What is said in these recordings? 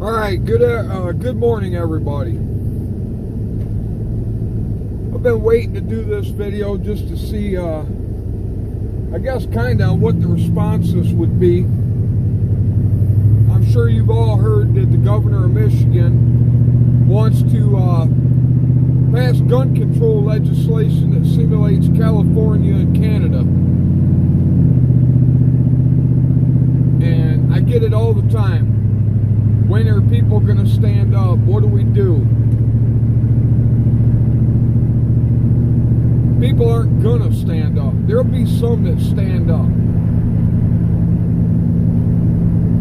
All right, good morning, everybody. I've been waiting to do this video just to see, I guess, kind of what the responses would be. I'm sure you've all heard that the governor of Michigan wants to pass gun control legislation that simulates California and Canada. And I get it all the time. When are people going to stand up? What do we do? People aren't going to stand up. There'll be some that stand up.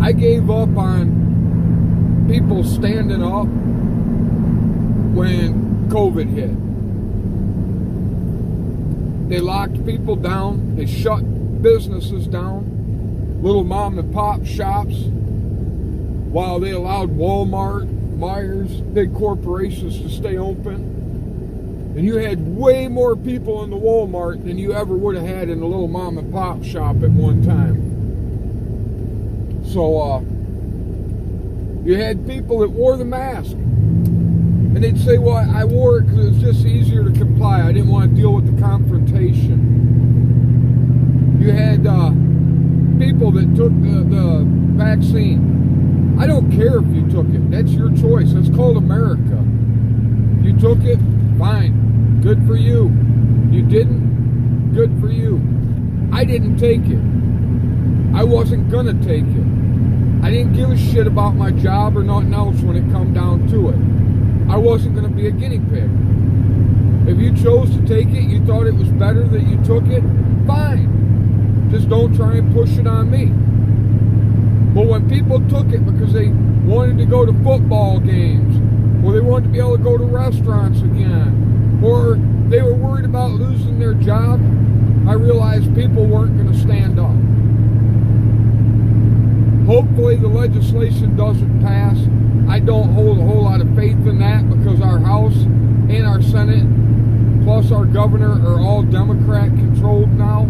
I gave up on people standing up when COVID hit. They locked people down. They shut businesses down. Little mom and pop shops. While they allowed Walmart, Myers, big corporations to stay open. And you had way more people in the Walmart than you ever would have had in a little mom and pop shop at one time. So, you had people that wore the mask. And they'd say, well, I wore it because it was just easier to comply. I didn't want to deal with the confrontation. You had people that took the vaccine. I don't care if you took it. That's your choice. It's called America. You took it, fine. Good for you. You didn't, good for you. I didn't take it. I wasn't gonna take it. I didn't give a shit about my job or nothing else when it come down to it. I wasn't gonna be a guinea pig. If you chose to take it, you thought it was better that you took it, fine. Just don't try and push it on me. But when people took it because they wanted to go to football games, or they wanted to be able to go to restaurants again, or they were worried about losing their job, I realized people weren't going to stand up. Hopefully the legislation doesn't pass. I don't hold a whole lot of faith in that because our House and our Senate, plus our governor, are all Democrat controlled now.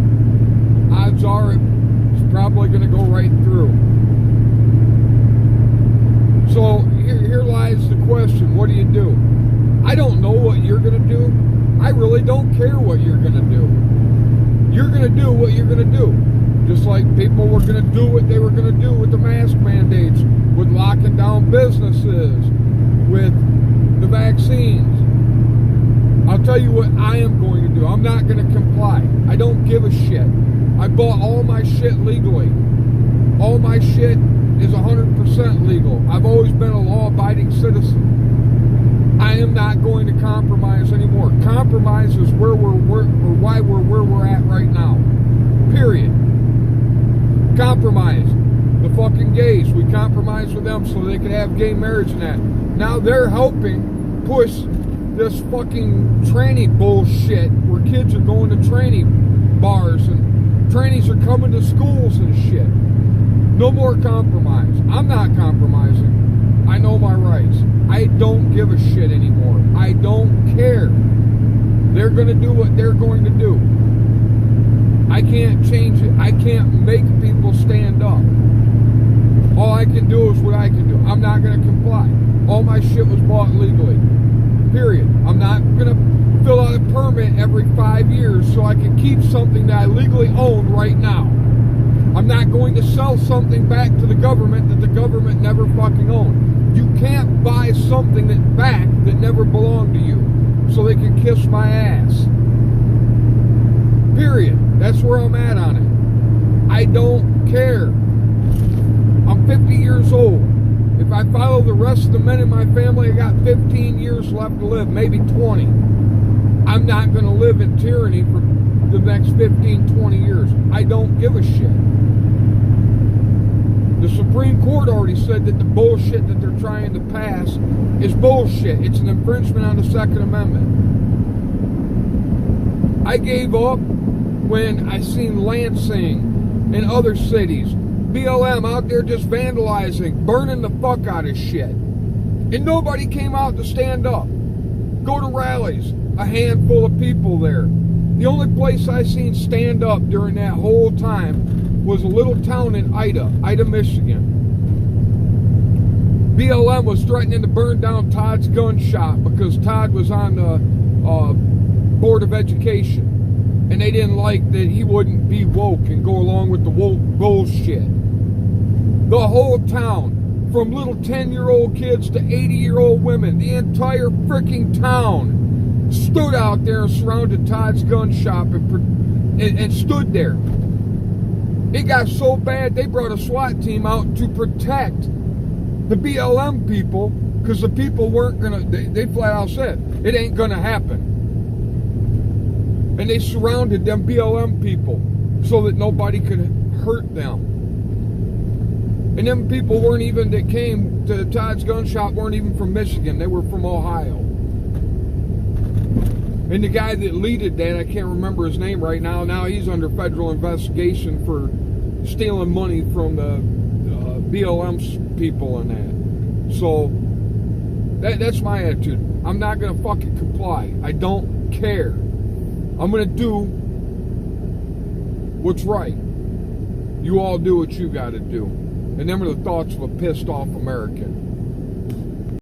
Odds are it's probably going to go right through. So here lies the question, what do you do? I don't know what you're going to do. I really don't care what you're going to do. You're going to do what you're going to do. Just like people were going to do what they were going to do with the mask mandates, with locking down businesses, with the vaccines. I'll tell you what I am going to do. I'm not going to comply. I don't give a shit. I bought all my shit legally. All my shit is 100% legal. I've always been a law-abiding citizen. I am not going to compromise anymore. Compromise is why we're where we're at right now. Period. Compromise. The fucking gays. We compromised with them so they could have gay marriage and that. Now they're helping push this fucking tranny bullshit where kids are going to tranny bars and trannies are coming to schools and shit. No more compromise. I'm not compromising. I know my rights. I don't give a shit anymore. I don't care. They're going to do what they're going to do. I can't change it. I can't make people stand up. All I can do is what I can do. I'm not going to comply. All my shit was bought legally. Period. I'm not going to fill out a permit every 5 years so I can keep something that I legally own right now. I'm not going to sell something back to the government that the government never fucking owned. You can't buy something back that never belonged to you so they can kiss my ass. Period. That's where I'm at on it. I don't care. I'm 50 years old. If I follow the rest of the men in my family, I got 15 years left to live, maybe 20. I'm not going to live in tyranny for the next 15, 20 years. I don't give a shit. The Supreme Court already said that the bullshit that they're trying to pass is bullshit. It's an infringement on the Second Amendment. I gave up when I seen Lansing and other cities, BLM out there just vandalizing, burning the fuck out of shit. And nobody came out to stand up. Go to rallies, a handful of people there. The only place I seen stand up during that whole time was a little town in Ida, Michigan. BLM was threatening to burn down Todd's gun shop because Todd was on the Board of Education, and they didn't like that he wouldn't be woke and go along with the woke bullshit. The whole town, from little 10-year-old kids to 80-year-old women, the entire freaking town stood out there and surrounded Todd's gun shop and stood there. It got so bad they brought a SWAT team out to protect the BLM people, because the people weren't gonna, they flat out said, it ain't gonna happen. And they surrounded them BLM people so that nobody could hurt them. And them people weren't even, that came to Todd's gun shop, weren't even from Michigan, they were from Ohio. And the guy that leaded that, I can't remember his name right now, now he's under federal investigation for stealing money from the BLM people and that. So that's my attitude. I'm not gonna fucking comply. I don't care. I'm gonna do what's right. You all do what you gotta do. And them are the thoughts of a pissed off American.